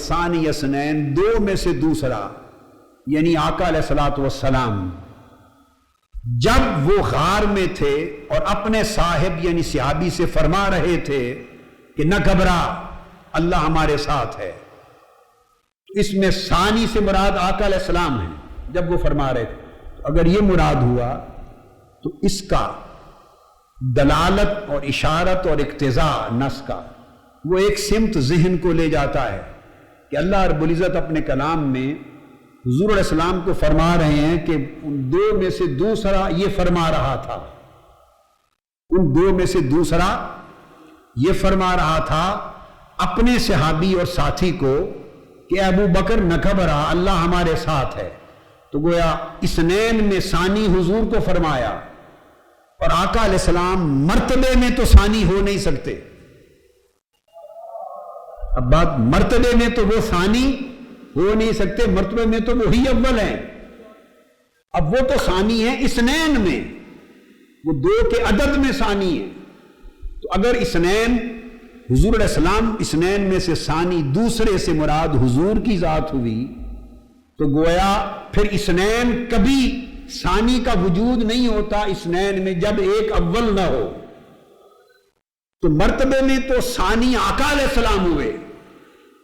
ثانی اثنین، دو میں سے دوسرا، یعنی آقا علیہ الصلوۃ والسلام جب وہ غار میں تھے اور اپنے صاحب یعنی صحابی سے فرما رہے تھے کہ نہ گھبرا، اللہ ہمارے ساتھ ہے، اس میں ثانی سے مراد آقا علیہ السلام ہے جب وہ فرما رہے تھے. اگر یہ مراد ہوا تو اس کا دلالت اور اشارت اور اقتضاء نص کا وہ ایک سمت ذہن کو لے جاتا ہے کہ اللہ رب العزت اپنے کلام میں حضور علیہ السلام کو فرما رہے ہیں کہ ان دو میں سے دوسرا یہ فرما رہا تھا، ان دو میں سے دوسرا یہ فرما رہا تھا اپنے صحابی اور ساتھی کو کہ ابو بکر نہ گھبرا، اللہ ہمارے ساتھ ہے. تو گویا اثنین میں ثانی حضور کو فرمایا، اور آقا علیہ السلام مرتبے میں تو ثانی ہو نہیں سکتے. اب بات مرتبے میں تو وہ ثانی ہو نہیں سکتے، مرتبے میں تو وہی اول ہیں. اب وہ تو ثانی ہے اثنین میں، وہ دو کے عدد میں ثانی ہے. تو اگر اثنین حضور علیہ السلام اثنین میں سے ثانی دوسرے سے مراد حضور کی ذات ہوئی تو گویا پھر اثنین کبھی ثانی کا وجود نہیں ہوتا اثنین میں جب ایک اول نہ ہو. تو مرتبے میں تو ثانی آقا علیہ السلام ہوئے،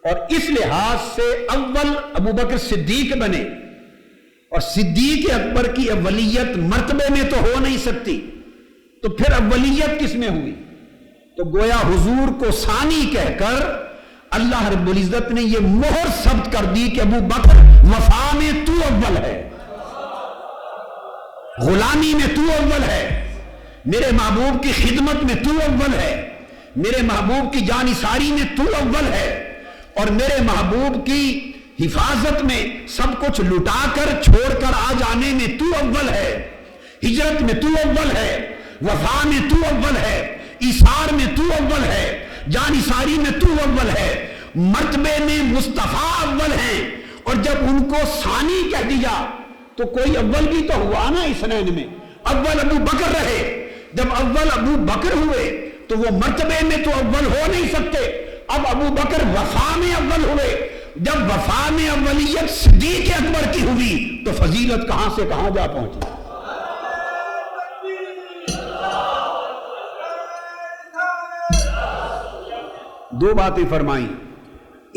اور اس لحاظ سے اول ابو بکر صدیق بنے، اور صدیق اکبر کی اولیت مرتبے میں تو ہو نہیں سکتی، تو پھر اولیت کس میں ہوئی؟ تو گویا حضور کو ثانی کہہ کر اللہ رب العزت نے یہ مہر ثبت کر دی کہ ابو بکر وفا میں تو اول ہے، غلامی میں تو اول ہے، میرے محبوب کی خدمت میں تو اول ہے، میرے محبوب کی جانثاری میں تو اول ہے، اور میرے محبوب کی حفاظت میں سب کچھ لٹا کر چھوڑ کر آ جانے میں تو اول ہے، ہجرت میں تو اول ہے، وفا میں تو اول ہے، ایثار میں تو اول ہے، جانثاری میں تو اول ہے. مرتبے میں مصطفیٰ اول ہیں، اور جب ان کو ثانی کہہ دیا تو کوئی اول بھی تو ہوا نا اثنین میں. اول ابو بکر رہے، جب اول ابو بکر ہوئے تو وہ مرتبے میں تو اول ہو نہیں سکتے. اب ابو بکر وفا میں اول ہوئے، جب وفا میں اولیت صدیق اکبر کی ہوئی تو فضیلت کہاں سے کہاں جا پہنچی. دو باتیں فرمائیں.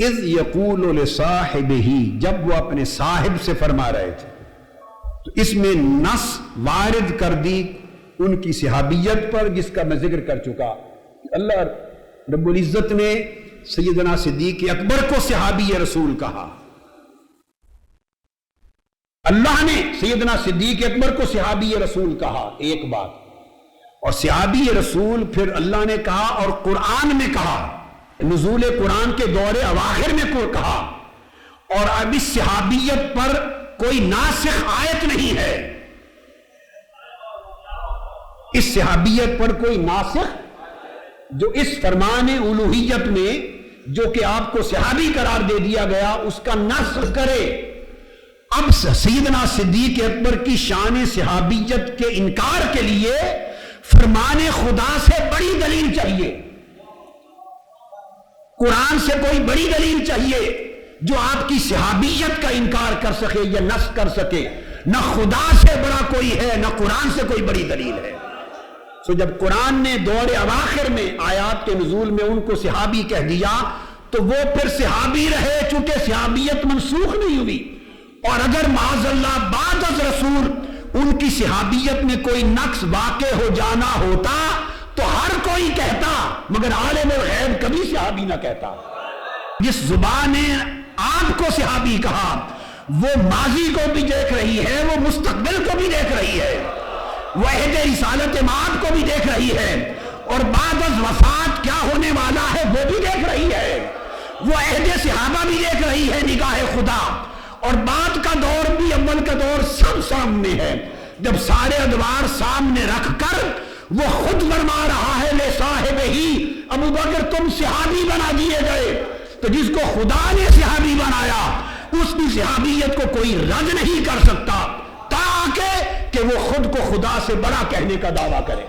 اذ یقول لصاحبہ، جب وہ اپنے صاحب سے فرما رہے تھے، تو اس میں نص وارد کر دی ان کی صحابیت پر، جس کا میں ذکر کر چکا. اللہ رب العزت نے سیدنا صدیق اکبر کو صحابی رسول کہا، اللہ نے سیدنا صدیق اکبر کو صحابی رسول کہا، ایک بات. اور صحابی رسول پھر اللہ نے کہا اور قرآن میں کہا، نزول قرآن کے دور اواخر میں کو کہا. اور اب اس صحابیت پر کوئی ناسخ آیت نہیں ہے، اس صحابیت پر کوئی ناسخ جو اس فرمان الوہیت میں جو کہ آپ کو صحابی قرار دے دیا گیا اس کا نسخ کرے. اب سیدنا صدیق اکبر کی شان صحابیت کے انکار کے لیے فرمان خدا سے بڑی دلیل چاہیے، قرآن سے کوئی بڑی دلیل چاہیے جو آپ کی صحابیت کا انکار کر سکے یا نسخ کر سکے. نہ خدا سے بڑا کوئی ہے، نہ قرآن سے کوئی بڑی دلیل ہے. سو جب قرآن نے دور اواخر میں آیات کے نزول میں ان کو صحابی کہہ دیا تو وہ پھر صحابی رہے، چونکہ صحابیت منسوخ نہیں ہوئی. اور اگر معاذ اللہ بعد از رسول ان کی صحابیت میں کوئی نقص واقع ہو جانا ہوتا تو ہر کوئی کہتا، مگر عالم الغیب کبھی صحابی نہ کہتا. جس زبان نے آپ کو صحابی کہا وہ ماضی کو بھی دیکھ رہی ہے، وہ مستقبل کو بھی دیکھ رہی ہے، وہ عہد رسالت مآب کو بھی دیکھ رہی ہے، اور بعد از وفات کیا ہونے والا ہے وہ بھی دیکھ رہی ہے، وہ عہد صحابہ بھی دیکھ رہی ہے نگاہ خدا، اور بعد کا دور بھی اول کا دور سب سامنے ہے. جب سارے ادوار سامنے رکھ کر وہ خود فرما رہا ہے لے صاحب ہی ابو بکر تم صحابی بنا دیے گئے. تو جس کو خدا نے صحابی بنایا اس کی صحابیت کو کوئی رد نہیں کر سکتا تاکہ کہ وہ خود کو خدا سے بڑا کہنے کا دعویٰ کرے.